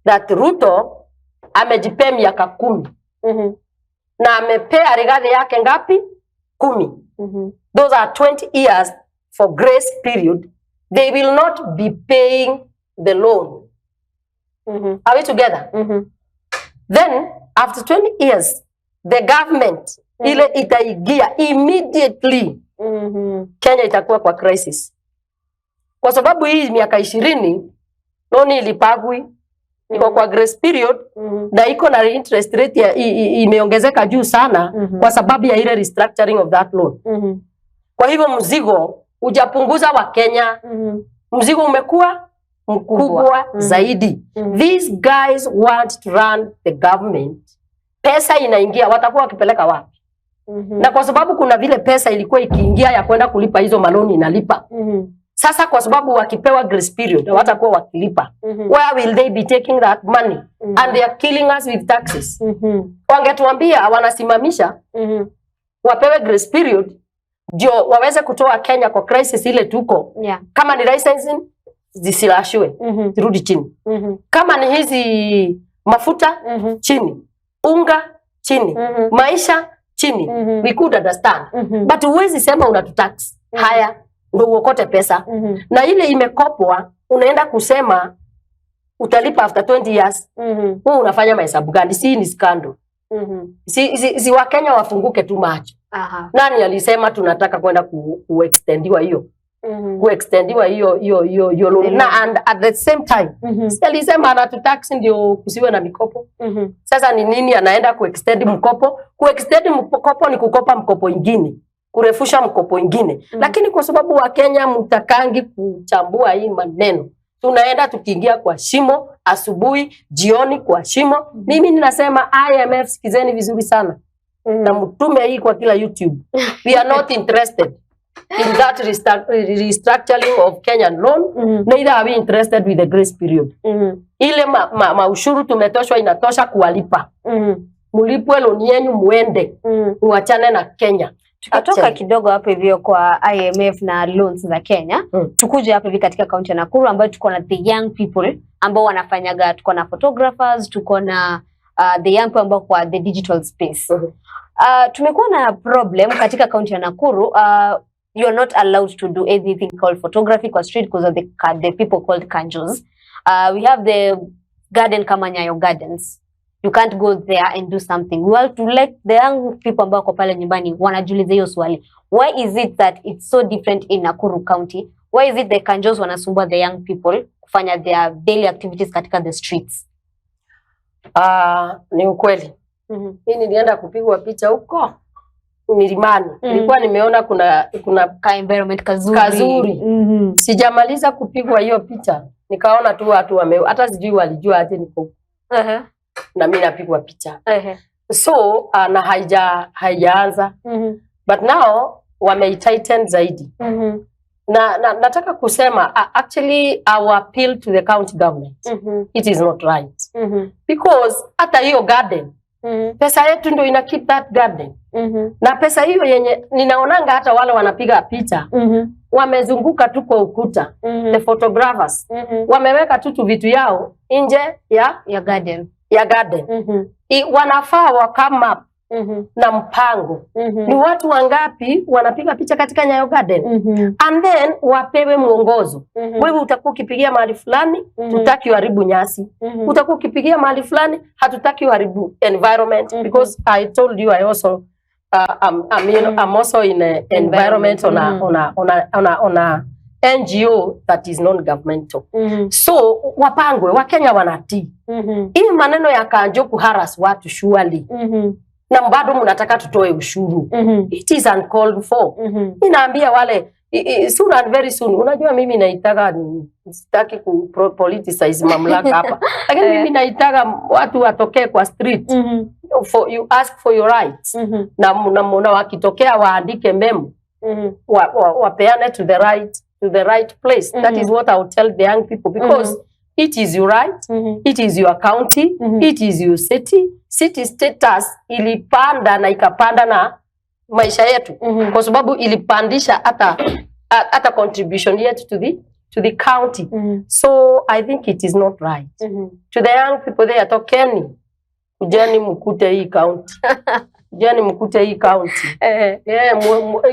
that Ruto amejipea miaka 10. Na amepea Rigathi yake ngapi? 10. Those are 20 years for grace period. They will not be paying the loan. Are we together? Then after 20 years the government ile itaigia immediately. Kenya itakuwa kwa crisis. Kwa sababu hii miaka 20 loan ilipagwi, iko kwa grace period na iko na interest rate imeongezeka juu sana kwa sababu ya ile restructuring of that loan. Kwa hivyo mzigo hujapunguza wa Kenya, mzigo umekuwa mkubwa zaidi. These guys want to run the government. Pesa inaingia, watakuwa wakipeleka wapi? Na kwa sababu kuna vile pesa ilikuwa ikiingia ya kwenda kulipa hizo maloni inalipa. Sasa kwa sababu wakipewa grace period watakuwa wakilipa. Where will they be taking that money? And they are killing us with taxes. Wangetuambia wanasimamisha wapewe grace period ndio waweze kutoa Kenya kwa crisis ile tuko. Kama ni licensing zisilashwe, zirudi chini. Kama ni hizi mafuta chini, unga chini, maisha chini, we could understand. But huwezi sema unatutax. Haya ndio uokote pesa. Na ile imekopwa unaenda kusema utalipa after 20 years. Wewe unafanya mahesabu gani? Si ni scandal. Si Wakenya wafunguke tu macho. Nani alisema tunataka kwenda kuextendiwa hiyo? kuextendiwa hiyo loan. Na and at the same time alisema anatutax ndio kusiwe na mikopo. Sasa ni nini anaenda kuextend mkopo? Kuextend mkopo ni kukopa mkopo ingine, kurefusha mkopo ingine. Lakini kwa sababu wa Kenya mtakangi kuchambua hii maneno, tunaenda tukiingia kwa shimo asubuhi, jioni kwa shimo. Mimi ninasema IMF, sikizeni vizuri sana. Na mtume hii kwa kila YouTube. We are not interested in that restructuring of Kenyan loan. Neither are we interested with the grace period. Ile maushuru tumetoshwa inatosha kuwalipa. Mulipwe loan yenu muende. Uachane na Kenya.
Tukitoka kidogo hapo hivyo kwa IMF na loans za Kenya, tukuje hapo hivi katika kaunti ya Nakuru ambayo tuko na the young people ambao wanafanyaga, tuko na photographers, tuko na the young people ambao kwa the digital space. Tumekuwa na problem katika kaunti ya Nakuru. You are not allowed to do anything called photography kwa street because of the people called kanjos. We have the garden kama Nyayo Gardens. You can't go there and do something. We have to let the young people ambao kwa pale nyumbani wanajiuliza hiyo swali. Why is it that it's so different in Nakuru County? Why is it the kanjos wanasumbua the young people kufanya their daily activities katika the streets?
Ni ukweli. Mimi nilienda kupigwa picha huko milimani. Nilikuwa nimeona kuna
ka environment kazuri.
Sijamaliza kupigwa hiyo picha, nikaona tu watu hata sijui walijua aje niko. Na mimi napigwa picha. So na haijaanza. But now wametighten zaidi. Na nataka kusema actually our appeal to the county government, it is not right. Because hata hiyo garden, pesa yetu ndio ina keep that garden. Na pesa hiyo yenye ninaonanga hata wale wanapiga picha wamezunguka tu kwa ukuta. The photographers wameweka tu vitu yao nje ya garden. Wanafaa wakama na mpango. Ni watu wangapi wanapiga picha katika Nyayo Garden? And then wapewe mwongozo. Wewe utakuwa ukipigia mahali fulani, tutaki uharibu nyasi. Utakuwa ukipigia mahali fulani, hatutaki uharibu environment. Because I told you I also I'm also in a environment on a NGO that is non-governmental. So wapangwe, Wakenya wanatii. Hii maneno ya kanjo kuharas watu surely. Na bado mnataka tutoe ushuru. It is uncalled for. Ninaambia wale soon and very soon. Unajua mimi naitaka sitaki politicize mamlaka hapa. Lakini mimi naitaka watu watokee kwa street. You ask for your rights. Na wakitokea waandike memo. Wapeane to the right place. That is what I will tell the young people, because it is your right, it is your county, it is your city. City status ilipanda na ikapanda na maisha yetu, kwa sababu ilipandisha hata contribution yetu to the county. So I think it is not right. To the young people there, tokeni kujeni mkute hii county. Jani mkute hii county.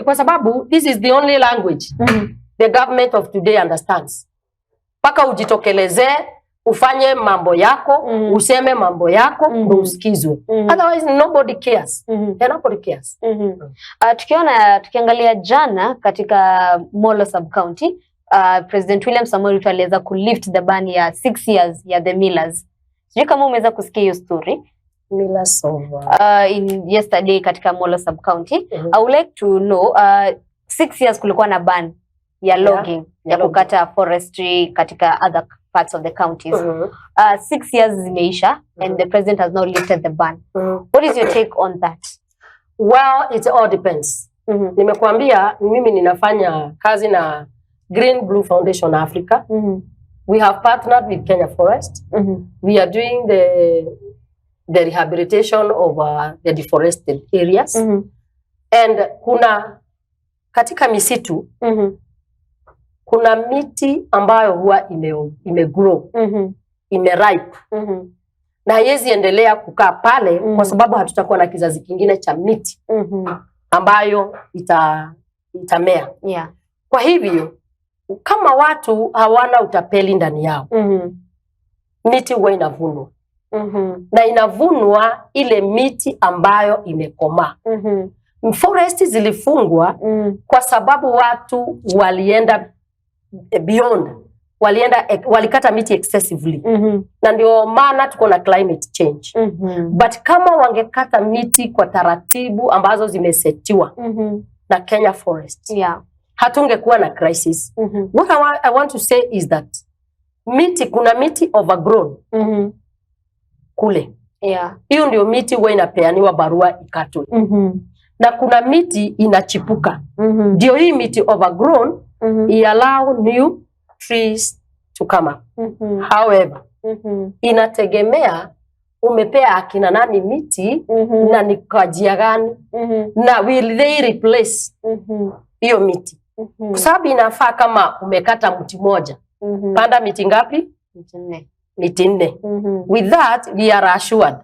Kwa sababu this is the only language the government of today understands. Paka ujitokeleze, ufanye mambo yako, useme mambo yako, usikizwe. Otherwise nobody cares. Nobody cares.
Tukiangalia jana katika Molo sub-county, President William Samoei Ruto aliweza kulift the ban ya 6 years ya the millers. Sijui kama umeweza kusikia hiyo story.
Millers
in yesterday katika Molo sub-county. I would like to know, 6 years kulikuwa na ban ya logging, ya kukata forestry katika other parts of the counties. 6 years zimeisha and the president has now lifted the ban. What is your take on that?
Well, it all depends. Nimekuambia mimi ninafanya kazi na Green Blue Foundation Africa. We have partnered with Kenya Forest. We are doing the rehabilitation of the deforested areas. And kuna katika misitu kuna miti ambayo huwa imegrow, imeripe. Na haiwezi endelea kukaa pale kwa sababu hatutakuwa na kizazi kingine cha miti ambayo itamea. Kwa hivyo kama watu hawana utapeli ndani yao, miti huwa inavunwa. Na inavunwa ile miti ambayo imekomaa. Forest zilifungwa kwa sababu watu walienda beyond, walikata miti excessively. Na ndio maana tuko na climate change. But kama wangekata miti kwa taratibu ambazo zimesetiwa na Kenya Forest, hatungekuwa na crisis. What I want to say is that kuna miti overgrown kule. Hiyo ndio miti huwa inapeaniwa barua ikatwe. Na kuna miti inachipuka. Ndio hii miti overgrown allow new trees to come up. However, inategemea umepea akina nani miti na ni kwa njia gani na will they replace hiyo miti. Kwa sababu inafaa kama umekata mti moja, panda miti ngapi? Miti 4. With that we are assured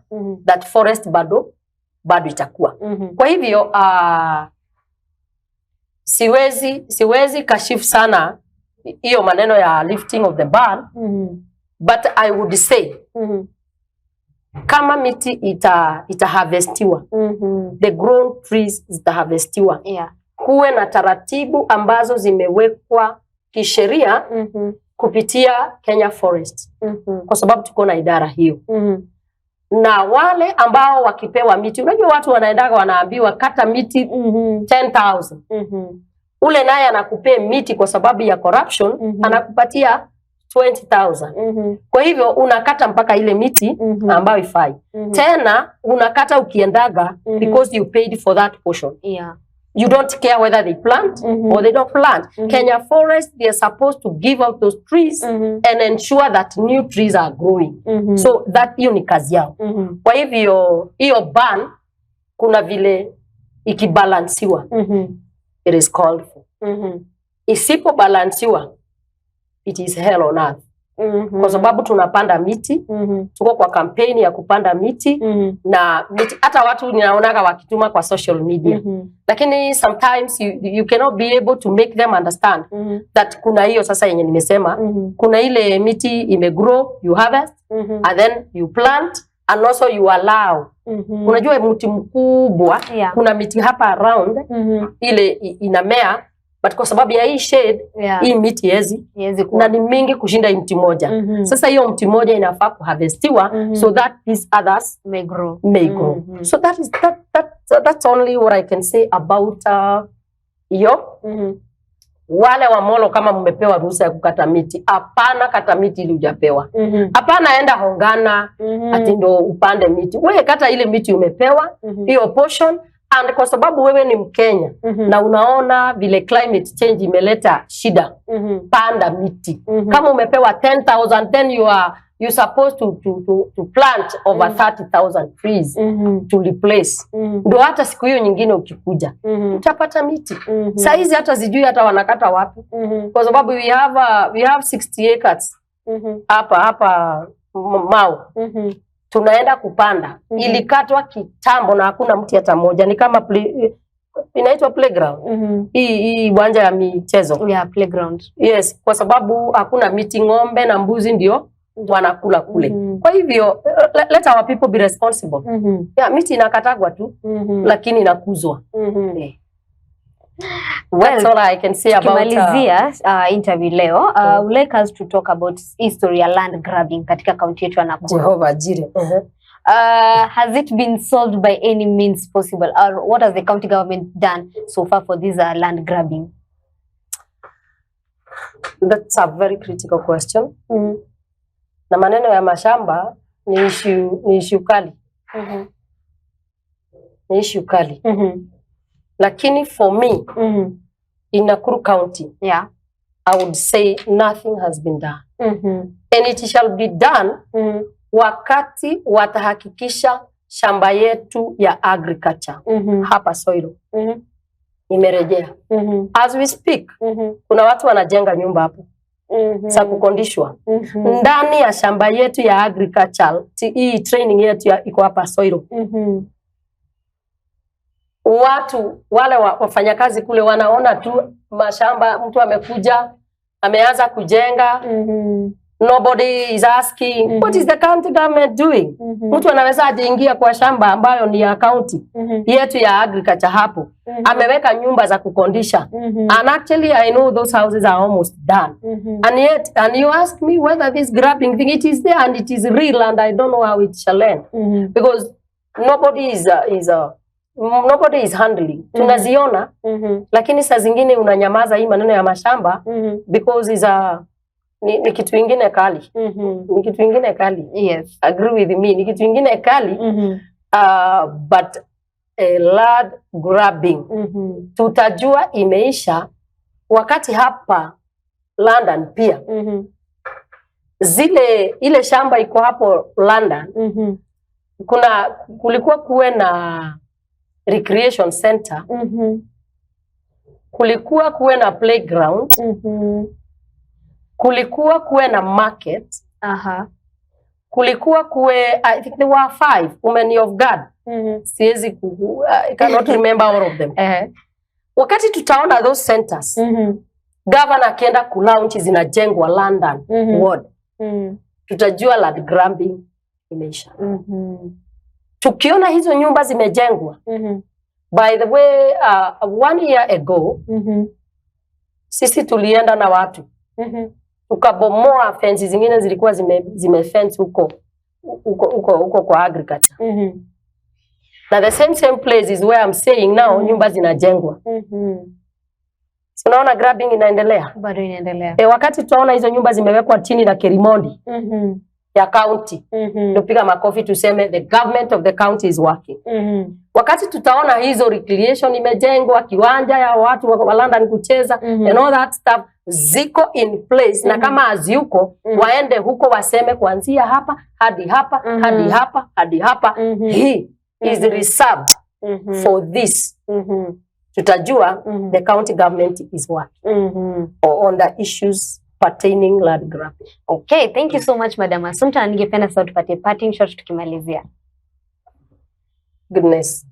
that forest bado itakuwa. Kwa hivyo siwezi kashifu sana hiyo maneno ya lifting of the ban, but I would say kama miti itaharvestiwa, the grown trees zitaharvestiwa, kuwe na taratibu ambazo zimewekwa kisheria kupitia Kenya Forest, kwa sababu tuko na idara hiyo. Na wale ambao wakipewa miti, unajua watu wanaendaga wanaambiwa kata miti 10,000. Ule naye anakupea miti kwa sababu ya corruption, anakupatia 20,000. Kwa hivyo unakata mpaka ile miti ambayo ifai. Tena unakata ukiendaga because you paid for that portion. You don't care whether they plant or they don't plant. Kenya Forest, they are supposed to give out those trees and ensure that new trees are growing. So that hiyo ni kazi yao. Kwa hivyo hiyo ban kuna vile ikibalansiwa, it is called for. Isipo balansiwa, it is hell on earth. Kwa sababu tunapanda miti, tuko kwa kampeni ya kupanda miti, na miti, hata watu ninaonaga wakituma kwa social media. Lakini sometimes you cannot be able to make them understand that kuna hiyo sasa yenye nimesema, kuna ile miti imegrow, you harvest, and then you plant, and also you allow. Unajua mti mkubwa, kuna miti hapa around, ile inamea, but kwa sababu ya hii shade, hii miti yezi na ni mingi kushinda mti moja. Sasa hiyo mti moja inafaa kuharvestiwa so that these others may grow. So that's only what I can say about hiyo. Wale wa Molo, kama mmepewa ruhusa ya kukata miti, hapana kata miti ili hujapewa. Hapana enda hongana ati ndo upande miti. Wewe kata ile miti umepewa, hiyo portion. And kwa sababu wewe ni Mkenya na unaona vile climate change imeleta shida, panda miti. Kama umepewa 10,000, then you supposed to plant over 30,000 trees to replace. Ndio hata siku hiyo nyingine ukikuja utapata miti. Saizi hata sijui hata wanakata wapi, kwa sababu we have 60 acres hapa Mau. Tunaenda kupanda, ilikatwa kitambo na hakuna mti hata moja. Ni kama inaitwa playground. Hii uwanja ya michezo.
Playground.
Yes, kwa sababu hakuna miti, ng'ombe na mbuzi ndio wanakula kule. Kwa hivyo let our people be responsible. Miti inakatagwa tu, lakini inakuzwa. That's all I can say about
interview leo. Would like us to talk about history ya land grabbing katika kaunti yetu ya Nakuru.
Jehovah Jireh.
Has it been solved by any means possible, or what has the county government done so far for this land grabbing?
That's a very critical question. Na maneno ya mashamba ni issue kali. Ni issue kali. Lakini for me, in Nakuru County, I would say nothing has been done. And it shall be done wakati watahakikisha shamba yetu ya agriculture hapa Soiro imerejea. As we speak, kuna watu wanajenga nyumba hapo za kukondishwa ndani ya shamba yetu ya agriculture. Hii training yetu iko hapa Soiro. Watu wale wafanyakazi kule wanaona tu mashamba, mtu amekuja ameanza kujenga Nobody is asking what is the county government doing. Mtu anaweza ajiingia kwa shamba ambayo ni ya county yetu ya agriculture hapo. Ameweka nyumba za kukondisha. And actually I know those houses are almost done. And you ask me whether this grabbing thing, it is there and it is real, and I don't know how it shall end. Because nobody is handling. Tunaziona lakini saa zingine unanyamaza hii maneno ya mashamba because is ni kitu ingine kali. Ni kitu ingine kali.
Yes.
Agree with me. Ni kitu ingine kali. But a land grabbing. Tutajua imeisha wakati hapa London pia. Ile shamba iko hapo London. Kulikuwa kuwe na recreation center. Kulikuwa kuwe na playground. Kulikuwa kuwe na market. Kulikuwa kuwe, I think there were 5. Women of God. Siwezi I cannot remember all of them. Wakati tutaona those centers, governor akienda kulaunch zinajengwa London ward. Tutajua land grabbing imeisha. Tukiona hizo nyumba zimejengwa. By the way, 1 year ago, sisi tulienda na watu. Tukabomoa fences zingine zilikuwa zimefence huko kwa agriculture. Na the same place is where I'm saying now nyumba zinajengwa. So unaona grabbing inaendelea.
Bado inaendelea.
Wakati tunaona hizo nyumba zimewekwa chini na Kerimondi ya county, tupiga makofi tuseme the government of the county is working. Wakati tutaona hizo recreation imejengwa, kiwanja ya watu wa London kucheza and all that stuff ziko in place, na kama aziyuko waende huko waseme kuanzia hapa hadi hapa hadi hapa hadi hapa hii is reserved for this. Tutajua the county government is working on the issues pertaining land grabbing.
Okay, thank you so much Madam Assumpta. Ningependa sasa tupatie parting shot tukimalizia.
Goodness.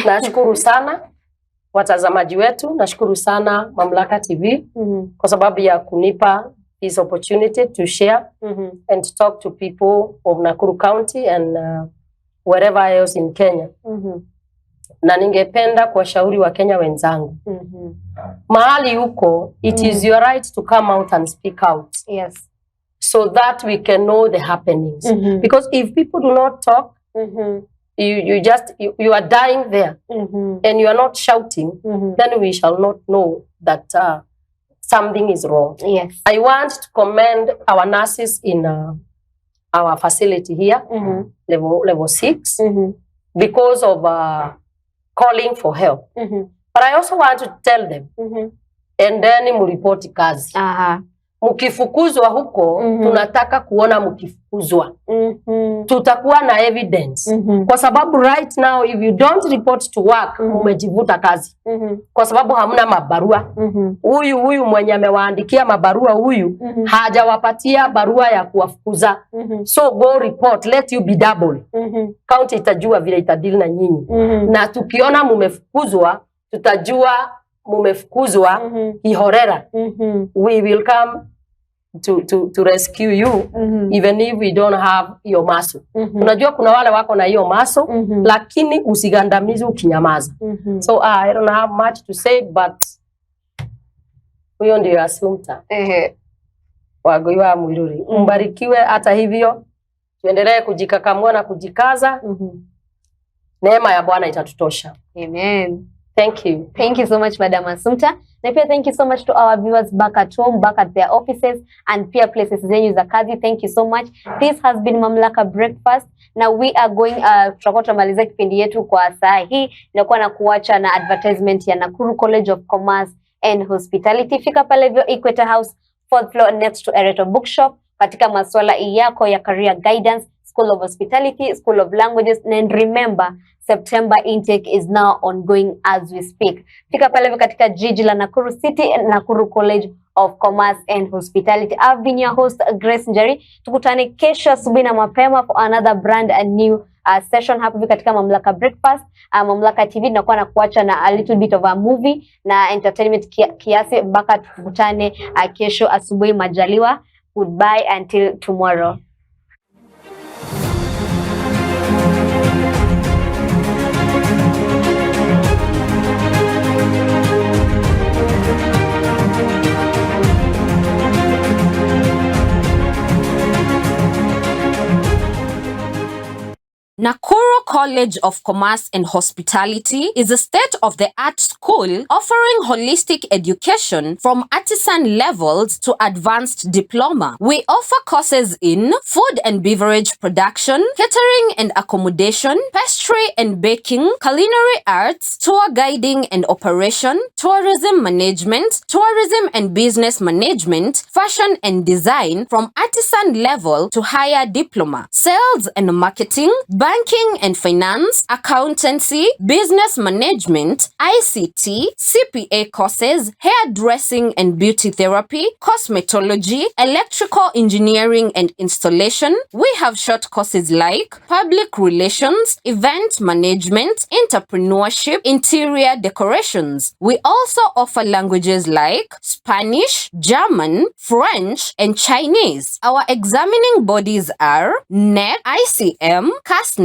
Nashukuru sana watazamaji wetu, nashukuru sana Mamlaka TV kwa sababu ya kunipa this opportunity to share and to talk to people of Nakuru County and wherever else in Kenya. Na ningependa kuwashauri wa Kenya wenzangu. Mahali huko, it is your right to come out and speak out.
Yes.
So that we can know the happenings. Because if people do not talk, you are dying there and you are not shouting, then we shall not know that something is wrong.
Yes.
I want to commend our nurses in our facility here, level 6, because of calling for help. But I also want to tell them, endeni muripoti kazi. Mukifukuzwa huko, tunataka kuona mukifukuzwa. Tutakuwa na evidence. Kwa sababu right now, if you don't report to work, umejivuta kazi. Kwa sababu hamna mabarua. Huyu mwenye amewaandikia mabarua huyu, hajawapatia barua ya kuwafukuza. So go report, let you be double. County itajua vile itadili na nyinyi. Na tukiona mumefukuzwa, tutajua mumefukuzwa kihorera. We will come to rescue you even if we don't have your muscle. Unajua kuna wale wako na hiyo muscle lakini usigandamizi ukinyamaza. So I don't have much to say, but huyo ndio Assumpta. Wagoiwa Mwiruri. Mbarikiwe. Hata hivyo tuendelee kujikakamua na kujikaza. Neema ya Bwana itatutosha.
Amen.
Thank you.
Thank you so much, Madam Assumpta. Na pia thank you so much to our viewers back at home, back at their offices and peer places zenyu za kazi. Thank you so much. This has been Mamlaka Breakfast. Now we are going tutakuwa tumaliza kipindi yetu kwa saa hii. Ninakuwa na kuacha na advertisement ya Nakuru College of Commerce and Hospitality. Fika pale vyo Equator House, 4th floor next to Ereto Bookshop katika masuala yako ya career guidance, School of Hospitality, School of Languages, and remember September intake is now ongoing as we speak. Fika pale katika jiji la Nakuru City and Nakuru College of Commerce and Hospitality. I've been your host Grace Njeri. Tukutane kesho asubuhi na mapema for another brand and new session hapa katika Mamlaka Breakfast. Mamlaka TV nakuwa na kuacha na a little bit of a movie na entertainment kiasi mpaka tukutane kesho asubuhi majaliwa. Goodbye until tomorrow.
Nakuru College of Commerce and Hospitality is a state-of-the-art school offering holistic education from artisan levels to advanced diploma. We offer courses in food and beverage production, catering and accommodation, pastry and baking, culinary arts, tour guiding and operation, tourism management, tourism and business management, fashion and design from artisan level to higher diploma, sales and marketing, banking and finance, accountancy, business management, ICT, CPA courses, hairdressing and beauty therapy, cosmetology, electrical engineering and installation. We have short courses like public relations, event management, entrepreneurship, interior decorations. We also offer languages like Spanish, German, French, and Chinese. Our examining bodies are NEC, ICM, CASNEB,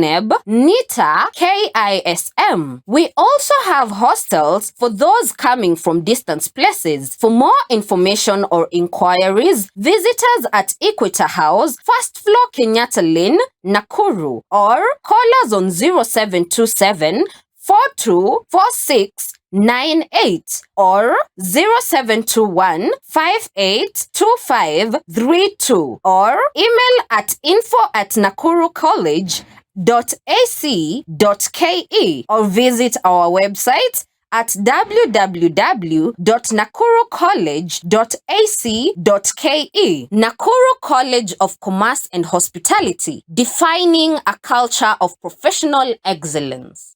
NITA, KISM. We also have hostels for those coming from distant places. For more information or inquiries, visit us at Equator House, first floor Kenyatta Lane, Nakuru, or call us on 0727 424698 or 0721 582532 or email at info@nakurucollege.ac.ke or visit our website at www.nakurucollege.ac.ke. Nakuru College of Commerce and Hospitality, defining a culture of professional excellence.